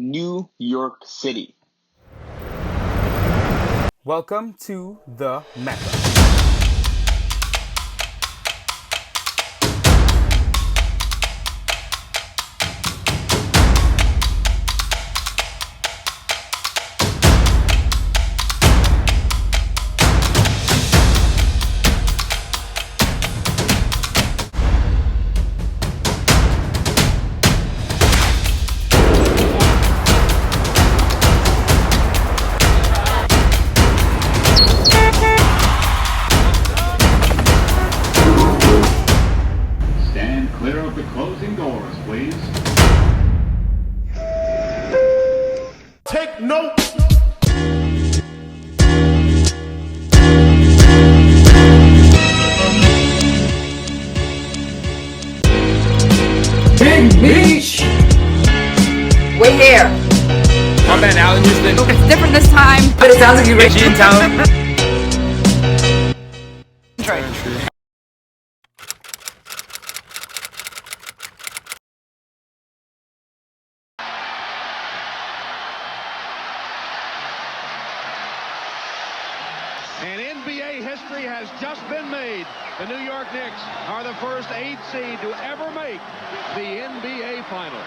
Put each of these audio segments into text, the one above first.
New York City. Welcome to the Mecca. Clear of the closing doors, please. Take note. Big Beach! We're here. I'm Ben Allen Houston. It's different this time, but it sounds like you're rich in town. And NBA history has just been made. The New York Knicks are the first 8 seed to ever make the NBA Finals.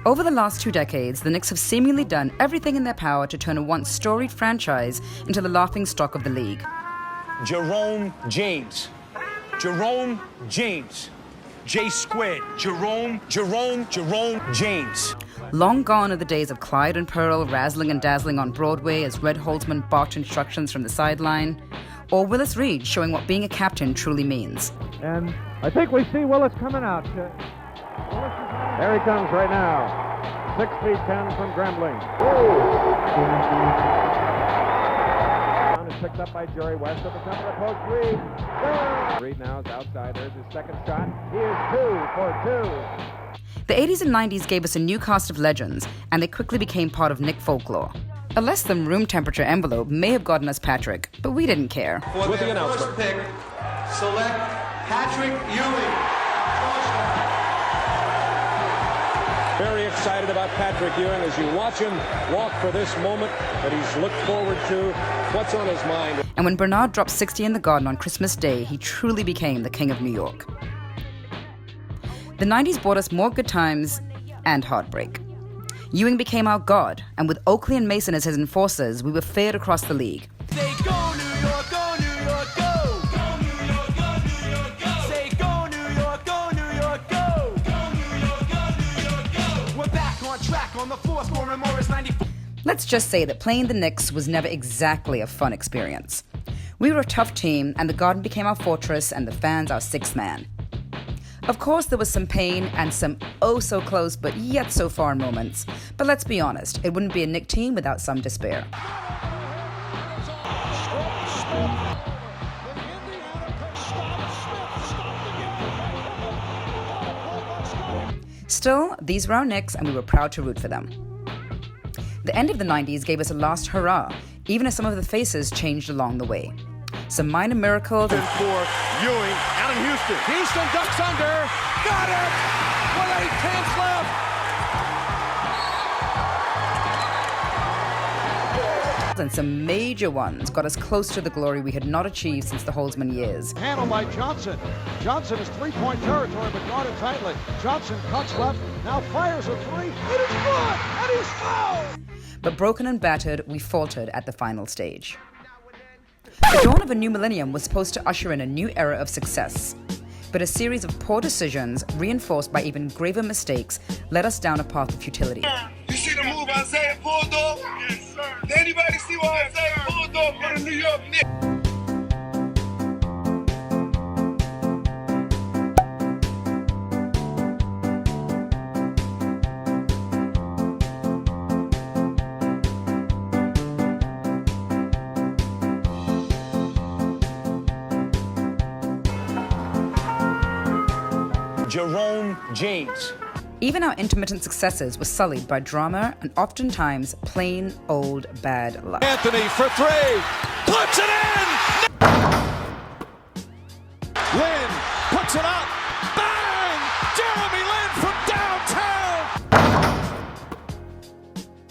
Over the last 2 decades, the Knicks have seemingly done everything in their power to turn a once storied franchise into the laughingstock of the league. Jerome James. Jerome James. J squared. Jerome James. Long gone are the days of Clyde and Pearl razzling and dazzling on Broadway as Red Holtzman barked instructions from the sideline, or Willis Reed showing what being a captain truly means. And I think we see Willis coming out. There he comes right now. 6'10" from Grambling. Is picked up by Jerry West at the top of the post. Reed now is outside. There's his second shot. He is 2 for 2. The 80s and 90s gave us a new cast of legends, and they quickly became part of Knick folklore. A less than room temperature envelope may have gotten us Patrick, but we didn't care. For their first pick, select Patrick Ewing. Very excited about Patrick Ewing as you watch him walk for this moment that he's looked forward to. What's on his mind? And when Bernard dropped 60 in the Garden on Christmas Day, he truly became the king of New York. The 90s brought us more good times and heartbreak. Ewing became our god, and with Oakley and Mason as his enforcers, we were feared across the league. Say go New York, go New York, go! Go New York, go New York, go! Say go New York, go New York, go! Go New York, go New York, go! We're back on track on the fourth score in Morris 94. Let's just say that playing the Knicks was never exactly a fun experience. We were a tough team, and the Garden became our fortress and the fans our sixth man. Of course, there was some pain and some oh-so-close but yet so far moments. But let's be honest, it wouldn't be a Knick team without some despair. Still, these were our Knicks, and we were proud to root for them. The end of the 90s gave us a last hurrah, even as some of the faces changed along the way. Some minor miracles. For Ewing, out in Houston. Houston ducks under. Got it! With 8 tenths left. And some major ones got us close to the glory we had not achieved since the Holtzman years. Handled by Johnson. Johnson is 3-point territory, but guarded tightly. Johnson cuts left, now fires a 3. It is good, and he's fouled! But broken and battered, we faltered at the final stage. The dawn of a new millennium was supposed to usher in a new era of success. But a series of poor decisions, reinforced by even graver mistakes, led us down a path of futility. You see the move Isaiah pulled off? Yes, sir. Did anybody see what Isaiah pulled off for the New York Knicks? Jerome James. Even our intermittent successes were sullied by drama and oftentimes plain old bad luck. Anthony for 3. Puts it in! Lynn puts puts it up. Bang! Jeremy Lin from downtown.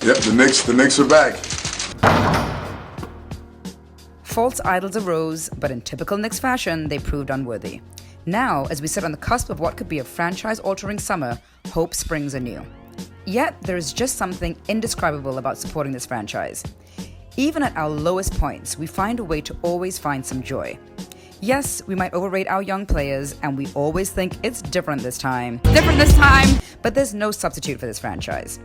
Yep, the Knicks are back. False idols arose, but in typical Knicks fashion, they proved unworthy. Now, as we sit on the cusp of what could be a franchise-altering summer, hope springs anew. Yet, there is just something indescribable about supporting this franchise. Even at our lowest points, we find a way to always find some joy. Yes, we might overrate our young players, and we always think it's different this time. But there's no substitute for this franchise.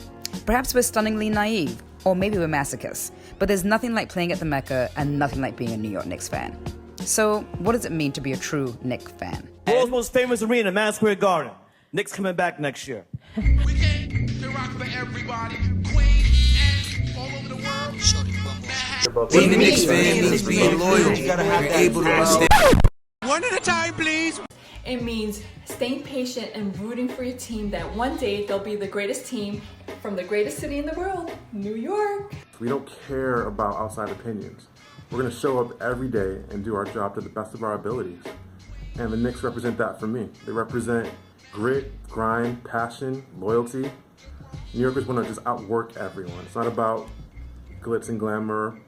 Perhaps we're stunningly naive, or maybe we're masochists, but there's nothing like playing at the Mecca and nothing like being a New York Knicks fan. So, what does it mean to be a true Knicks fan? World's most famous arena, Madison Square Garden. Knicks coming back next year. We came to rock for everybody. Queen and all over the world. Being a Knicks fan means being loyal. You're able to understand. One at a time, please. It means staying patient and rooting for your team that one day they'll be the greatest team from the greatest city in the world, New York. We don't care about outside opinions. We're going to show up every day and do our job to the best of our abilities. And the Knicks represent that for me. They represent grit, grind, passion, loyalty. New Yorkers want to just outwork everyone. It's not about glitz and glamour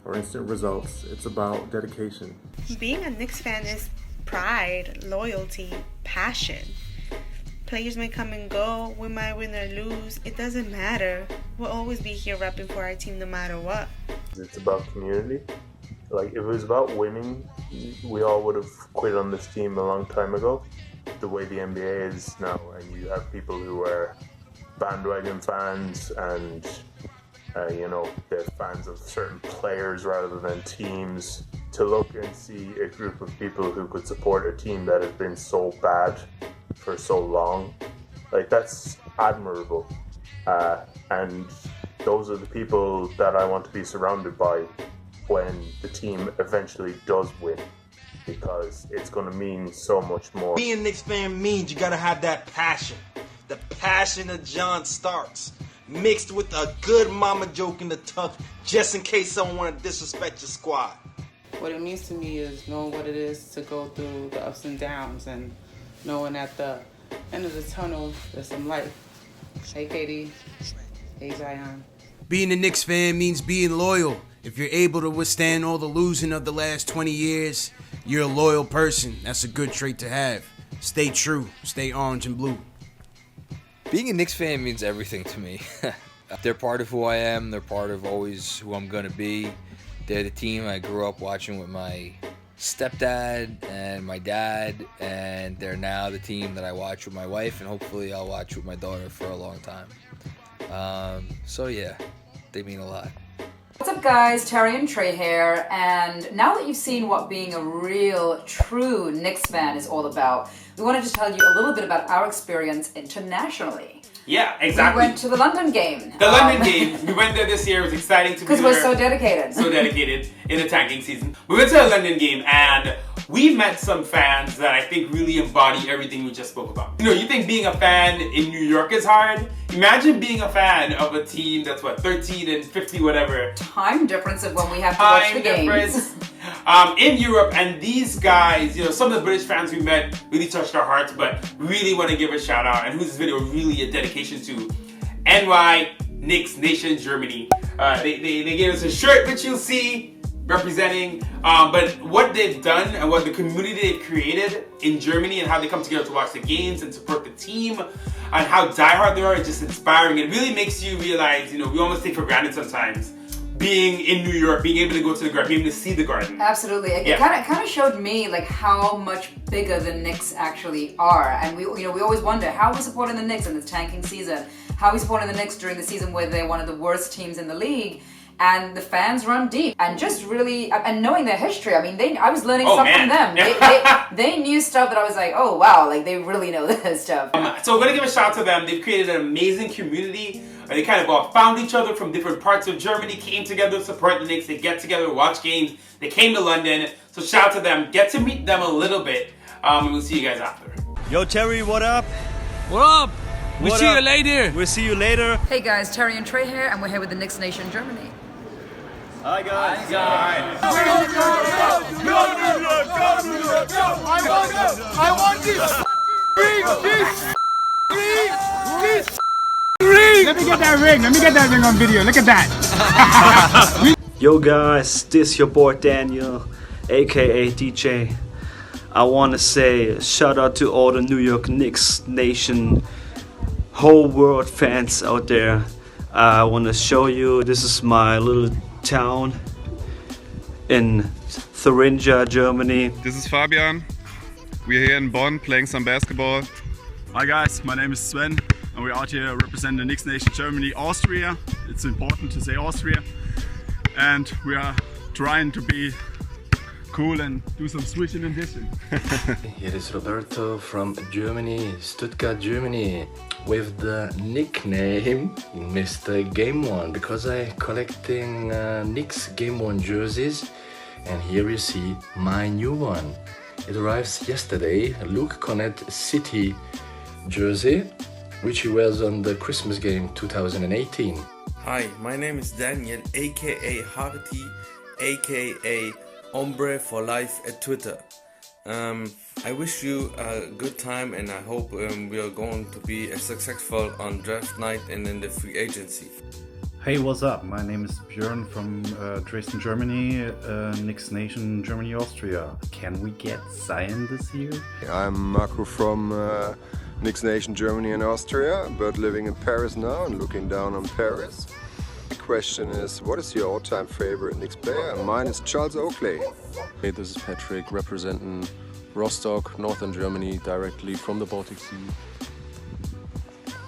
or instant results. It's about dedication. Being a Knicks fan is pride, loyalty, passion. Players may come and go, we might win or lose, it doesn't matter. We'll always be here repping for our team no matter what. It's about community. Like, if it was about winning, we all would have quit on this team a long time ago. The way the NBA is now, and you have people who are bandwagon fans and they're fans of certain players rather than teams. To look and see a group of people who could support a team that has been so bad for so long, like, that's admirable. And those are the people that I want to be surrounded by when the team eventually does win, because it's going to mean so much more. Being a Knicks fan means you gotta have that passion. The passion of John Starks, mixed with a good mama joke in the tuck, just in case someone want to disrespect your squad. What it means to me is knowing what it is to go through the ups and downs and knowing at the end of the tunnel there's some light. Hey, Katie. Hey, Zion. Being a Knicks fan means being loyal. If you're able to withstand all the losing of the last 20 years, you're a loyal person. That's a good trait to have. Stay true. Stay orange and blue. Being a Knicks fan means everything to me. They're part of who I am. They're part of always who I'm going to be. They're the team I grew up watching with my stepdad and my dad, and they're now the team that I watch with my wife, and hopefully I'll watch with my daughter for a long time. So yeah, they mean a lot. What's up, guys? Terry and Trey here, and now that you've seen what being a real, true Knicks fan is all about, we wanted to tell you a little bit about our experience internationally. Yeah, exactly. We went to the London game. The London game. We went there this year. It was exciting to be there. Because we're so dedicated. So dedicated in the tanking season. We went to the London game and we met some fans that I think really embody everything we just spoke about. You know, you think being a fan in New York is hard? Imagine being a fan of a team that's 13 and 50, whatever. Time difference of when we have to watch the games. In Europe, and these guys, some of the British fans we met really touched our hearts, but really want to give a shout out, and who's this video really a dedication to, NY Knicks Nation Germany. They gave us a shirt, which you'll see representing, but what they've done and what the community they've created in Germany and how they come together to watch the games and support the team and how diehard they are is just inspiring. It really makes you realize, we almost take for granted sometimes being in New York, being able to go to the garden, being able to see the garden. Absolutely. It kind of showed me like how much bigger the Knicks actually are, and we always wonder how are we supporting the Knicks in this tanking season? How are we supporting the Knicks during the season where they're one of the worst teams in the league? And the fans run deep, and just really, and knowing their history, I mean, I was learning stuff from them. They knew stuff that I was like, oh wow, like they really know this stuff. So we're gonna give a shout out to them. They've created an amazing community. They kind of all found each other from different parts of Germany, came together to support the Knicks. They get together, watch games. They came to London, so shout out to them. Get to meet them a little bit, and we'll see you guys after. Yo, Terry, what up? What up? We'll see you later. We'll see you later. Hey guys, Terry and Trey here, and we're here with the Knicks Nation Germany. Hi guys. I want this ring. Let me get that ring on video. Look at that. Yo guys, this your boy Daniel, aka DJ. I want to say shout out to all the New York Knicks Nation, whole world fans out there. I want to show you, this is my little town in Thuringia, Germany. This is Fabian. We're here in Bonn playing some basketball. Hi guys, my name is Sven and we're out here representing the Knicks Nation Germany, Austria. It's important to say Austria. And we are trying to be cool and do some switching and dishing. Here is Roberto from Germany, Stuttgart, Germany, with the nickname Mr. Game One, because I collecting Knicks Game One jerseys, and here you see my new one. It arrives yesterday, Luke Cornett City jersey, which he wears on the Christmas game 2018. Hi, my name is Daniel, aka Harti, aka Hombre for Life at Twitter. I wish you a good time and I hope we are going to be successful on draft night and in the free agency. Hey, what's up? My name is Björn from Dresden, Germany, Knicks Nation, Germany, Austria. Can we get Zion this year? I'm Marco from Knicks Nation, Germany and Austria, but living in Paris now and looking down on Paris. The question is, what is your all-time favorite Knicks player? Mine is Charles Oakley. Hey, this is Patrick representing Rostock, northern Germany, directly from the Baltic Sea.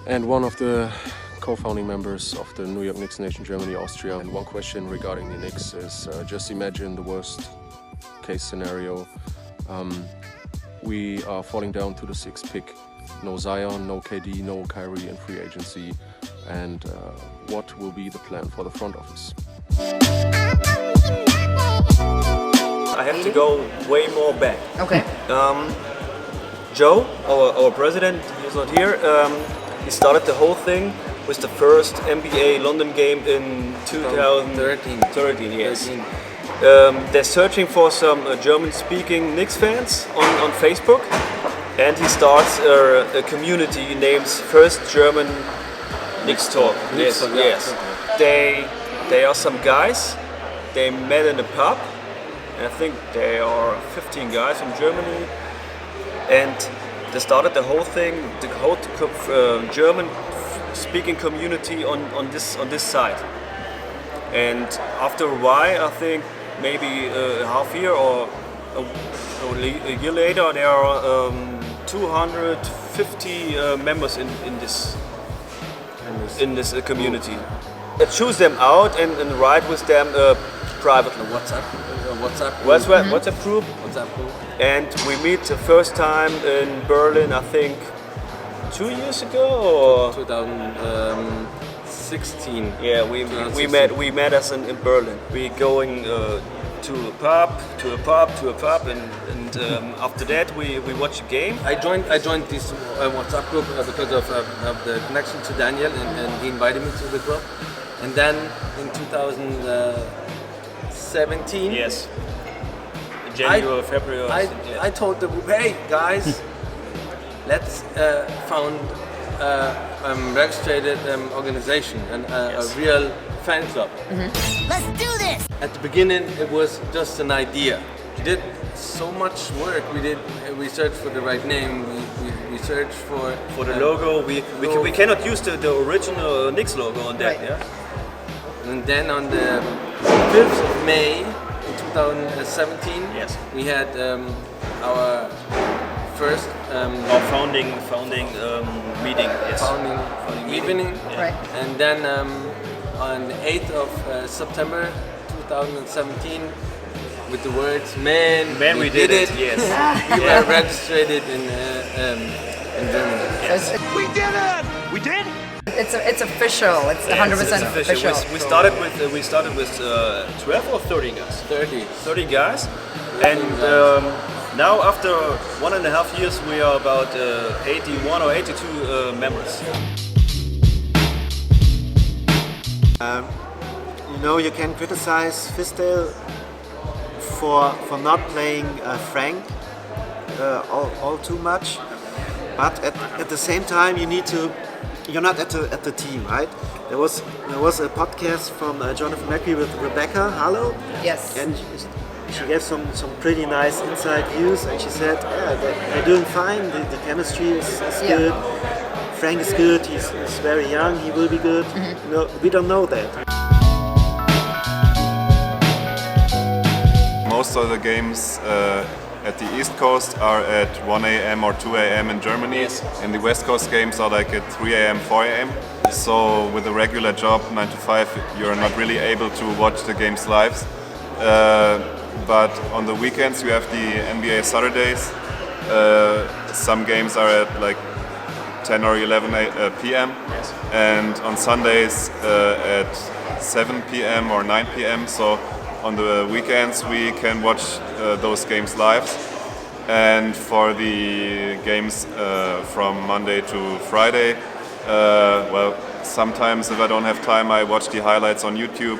And one of the co-founding members of the New York Knicks Nation, Germany, Austria. And one question regarding the Knicks is, just imagine the worst case scenario. We are falling down to the 6th pick. No Zion, no KD, no Kyrie in free agency. And what will be the plan for the front office? I have to go way more back. Okay. Joe, our president, he's not here. He started the whole thing with the first NBA London game in 2013. Yes. They're searching for some German-speaking Knicks fans on Facebook, and he starts a community he names First German Knicks Talk. Knicks Talk, yeah. Yes. They are some guys. They met in a pub. And I think they are 15 guys from Germany, and they started the whole thing, the whole German-speaking community on this side. And after a while, I think maybe a half year or a year later, there are 250 members in this community. I choose them out and write with them privately. WhatsApp group. And we meet the first time in Berlin, I think 2 years ago or 2016. Yeah, we met us in Berlin. We going to a pub, and after that we watch a game. I joined this WhatsApp group because of the connection to Daniel, and he invited me to the group. And then in 2017, yes, January, February, I told the group, hey guys, let's found a registered organization and a real fan club. Let's do this! At the beginning, it was just an idea. We did so much work. We searched for the right name. We searched for the logo. We cannot use the original Knicks logo on that. Right. Yeah. And then on the 5th of May in 2017, yes, we had our first our founding meeting. Yes. Founding evening. Yeah. Right. And then on the 8th of September 2017, with the words "Man, we did it!" Yes, we were registered in Germany. Yes. We did it! We did? It's official. It's 100% official. We started with 12 or 30 guys. 30 guys, and now after 1.5 years, we are about 81 or 82 members. You know, you can criticize Fisdale for not playing Frank all too much, but at the same time you're not at the team, right? There was a podcast from Jonathan Macri with Rebecca Harlow. Yes. And she gave some pretty nice inside views, and she said, yeah, they're doing fine. The chemistry is good. Frank is good. He's very young. He will be good. No, we don't know that. Most of the games at the East Coast are at 1 a.m. or 2 a.m. in Germany, and the West Coast games are like at 3 a.m., 4 a.m. So with a regular job, 9 to 5, you're not really able to watch the games live. But on the weekends you have the NBA Saturdays. Some games are at like 10 or 11 p.m. and on Sundays at 7 p.m. or 9 p.m. So on the weekends we can watch those games live. And for the games from Monday to Friday, well, sometimes if I don't have time I watch the highlights on YouTube,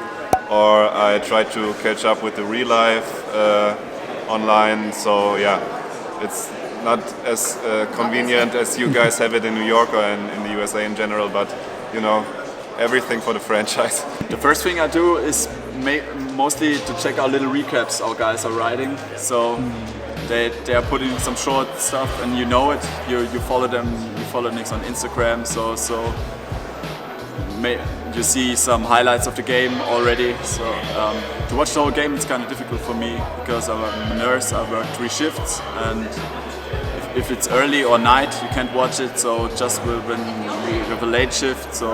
or I try to catch up with the real life online. So yeah, it's not as convenient as you guys have it in New York or in the USA in general, but you know, everything for the franchise. The first thing I do is mostly to check out little recaps our guys are writing. So they are putting some short stuff, and you know it. You follow them. You follow Knicks on Instagram. So you see some highlights of the game already. So to watch the whole game, it's kind of difficult for me because I'm a nurse. I work 3 shifts, and if it's early or night, you can't watch it. So just when we have a late shift, so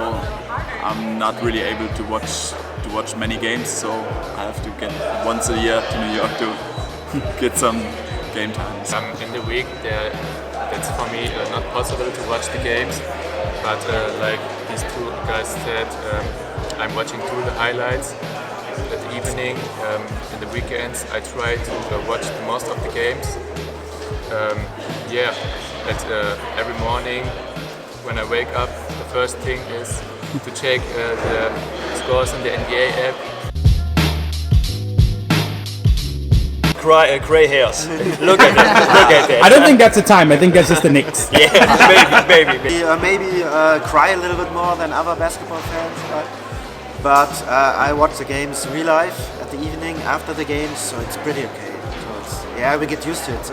I'm not really able to watch many games. So I have to get once a year to New York to get some game times. In the week, that's for me not possible to watch the games. But like these 2 guys said, I'm watching through the highlights at the evening. In the weekends, I try to watch most of the games. Every morning when I wake up, the first thing is to check the scores in the NBA app. Gray hairs. Look at that. I don't think that's a time. I think that's just the Knicks. Yeah, maybe. Maybe cry a little bit more than other basketball fans, but I watch the games real life at the evening after the games, so it's pretty okay. So we get used to it.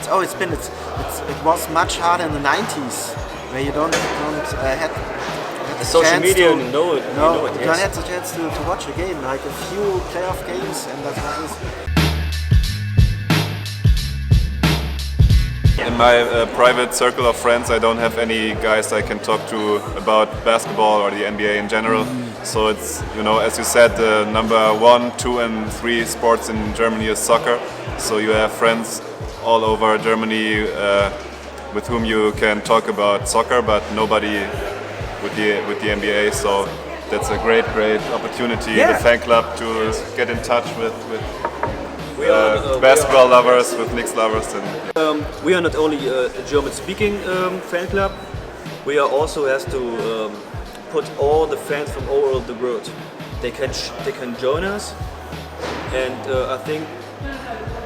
So it was much harder in the 90s, where you don't had the social media. You know it. You don't have the chance to watch a game, like a few playoff games, and that's what it is. In my private circle of friends, I don't have any guys I can talk to about basketball or the NBA in general. So it's, you know, as you said, the number 1, 2 and 3 sports in Germany is soccer. So you have friends all over Germany with whom you can talk about soccer, but nobody with the NBA. So that's a great opportunity, the fan club, to get in touch with basketball lovers, with Knicks lovers. And we are not only a German-speaking fan club, we are also has to put all the fans from all over the world. They can join us, and I think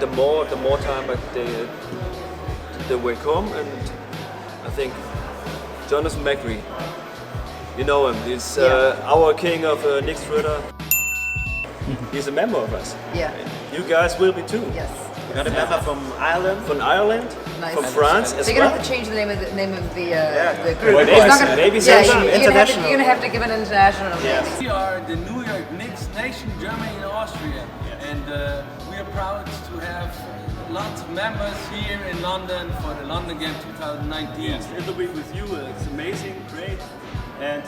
the more time they will come, and I think Jonathan Macri, you know him, he's our king of Knicks Twitter. He's a member of us. Yeah. You guys will be too. Yes. We got a member from Ireland. Nice. From France as so well. you're gonna have to change the name of the group. Maybe international. You're gonna have to give an international name. Yes. We are the New York Knicks Nation, Germany and Austria, and we are proud to have lots of members here in London for the London game 2019. Yes, it'll be with you. It's amazing, great, and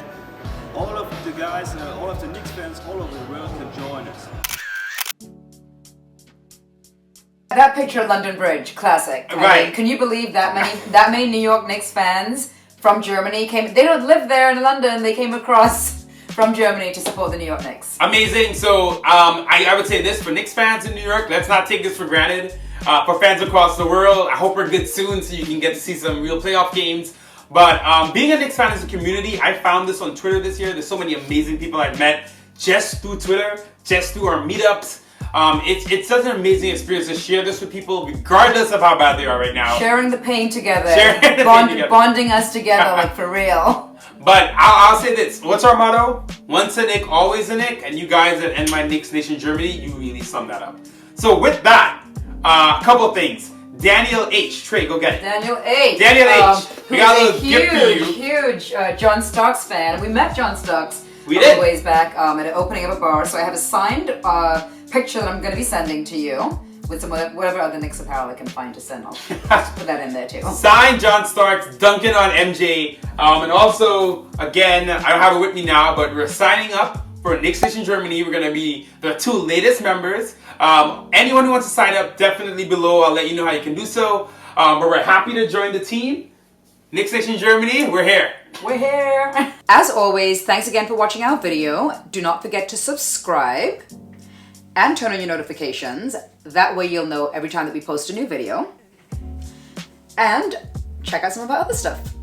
all of the guys, all of the Knicks fans all over the world can join us. That picture of London Bridge, classic. I mean, can you believe that many New York Knicks fans from Germany came? They don't live there in London. They came across from Germany to support the New York Knicks. Amazing. So I would say this for Knicks fans in New York. Let's not take this for granted. For fans across the world, I hope we're good soon so you can get to see some real playoff games. But being a Knicks fan as a community, I found this on Twitter this year. There's so many amazing people I've met just through Twitter, just through our meetups. It's such an amazing experience to share this with people, regardless of how bad they are right now. Sharing the pain together. Together. Bonding us together, like for real. But I'll say this. What's our motto? Once a Knick, always a Knick. And you guys at NY Knicks Nation Germany, you really sum that up. So with that, a couple things. Daniel H. Trey, go get it. Daniel H. Daniel H. We got a little gift for you. Huge John Starks fan. We met John Starks did. ways back at an opening of a bar. So I have a signed picture that I'm going to be sending to you with some whatever other Knicks apparel I can find to send. I'll put that in there too. Signed John Starks, dunking on MJ. And also, again, I don't have it with me now, but we're signing up for Knicks Nation Germany. We're going to be the 2 latest members. Anyone who wants to sign up, definitely below. I'll let you know how you can do so. But we're happy to join the team. Knicks Nation Germany, we're here. We're here. As always, thanks again for watching our video. Do not forget to subscribe and turn on your notifications. That way you'll know every time that we post a new video. And check out some of our other stuff.